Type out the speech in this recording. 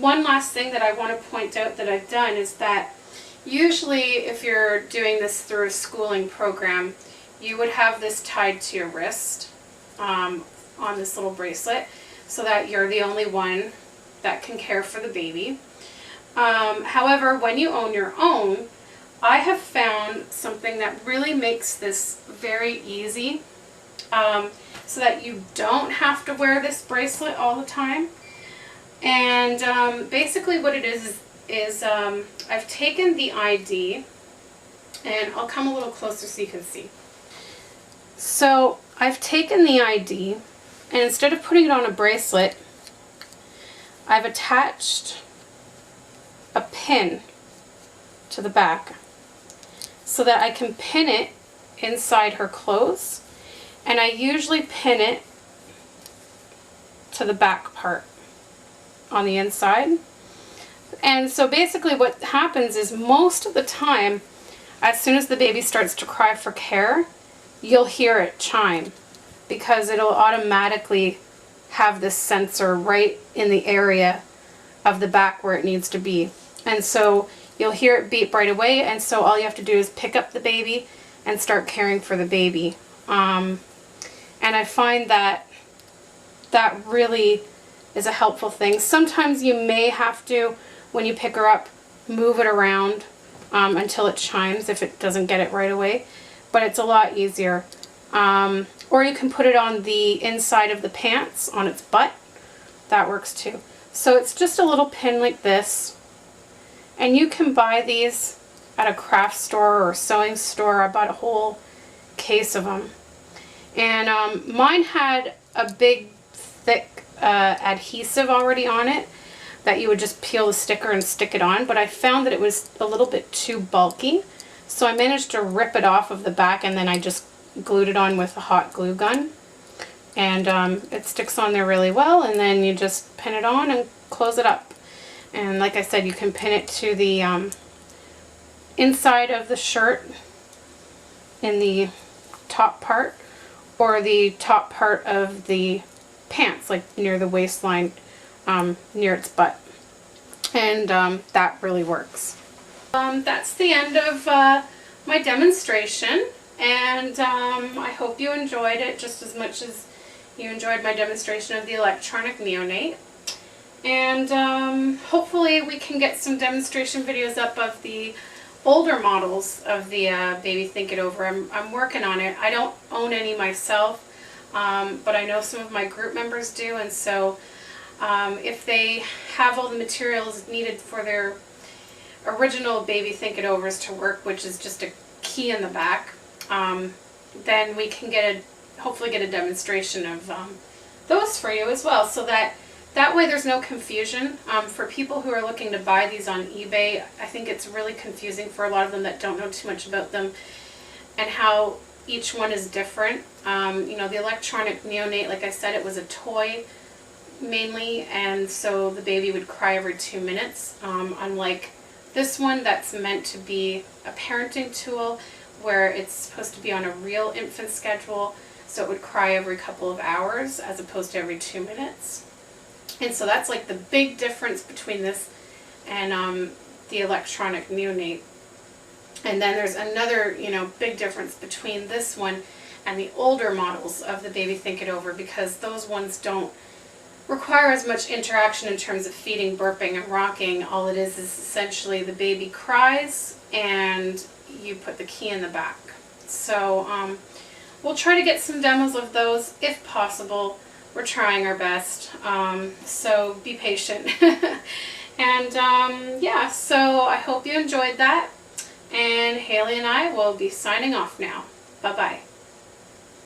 one last thing that I want to point out that I've done is that usually if you're doing this through a schooling program, you would have this tied to your wrist on this little bracelet so that you're the only one that can care for the baby. However, when you own your own, I have found something that really makes this very easy, so that you don't have to wear this bracelet all the time. And basically what it is I've taken the ID, and I'll come a little closer so you can see. So I've taken the ID, and instead of putting it on a bracelet, I've attached a pin to the back so that I can pin it inside her clothes, and I usually pin it to the back part on the inside. And so basically what happens is most of the time, as soon as the baby starts to cry for care, you'll hear it chime, because it'll automatically have this sensor right in the area of the back where it needs to be. And so you'll hear it beep right away, and so all you have to do is pick up the baby and start caring for the baby. And I find that that really is a helpful thing. Sometimes you may have to, when you pick her up, move it around until it chimes if it doesn't get it right away, but it's a lot easier. Or you can put it on the inside of the pants, on its butt. That works too. So it's just a little pin like this, and you can buy these at a craft store or a sewing store. I bought a whole case of them, and mine had a big thick adhesive already on it that you would just peel the sticker and stick it on, but I found that it was a little bit too bulky, so I managed to rip it off of the back, and then I just glued it on with a hot glue gun, and it sticks on there really well, and then you just pin it on and close it up. And like I said, you can pin it to the inside of the shirt in the top part, or the top part of the pants, like near the waistline, near its butt, and that really works. That's the end of my demonstration, and I hope you enjoyed it just as much as you enjoyed my demonstration of the electronic neonate. And hopefully we can get some demonstration videos up of the older models of the Baby Think It Over. I'm working on it. I don't own any myself, but I know some of my group members do, and so if they have all the materials needed for their original Baby Think It Overs to work, which is just a key in the back, then we can hopefully get a demonstration of those for you as well, so that way there's no confusion. For people who are looking to buy these on eBay, I think it's really confusing for a lot of them that don't know too much about them and how each one is different. You know, the electronic neonate, like I said, it was a toy mainly, and so the baby would cry every 2 minutes, unlike this one that's meant to be a parenting tool where it's supposed to be on a real infant schedule, so it would cry every couple of hours as opposed to every 2 minutes. And so that's like the big difference between this and the electronic neonate. And then there's another, you know, big difference between this one and the older models of the Baby Think It Over, because those ones don't require as much interaction in terms of feeding, burping, and rocking. All it is essentially the baby cries and you put the key in the back. So we'll try to get some demos of those if possible. We're trying our best, so be patient. And yeah, so I hope you enjoyed that, and Haley and I will be signing off now. Bye-bye.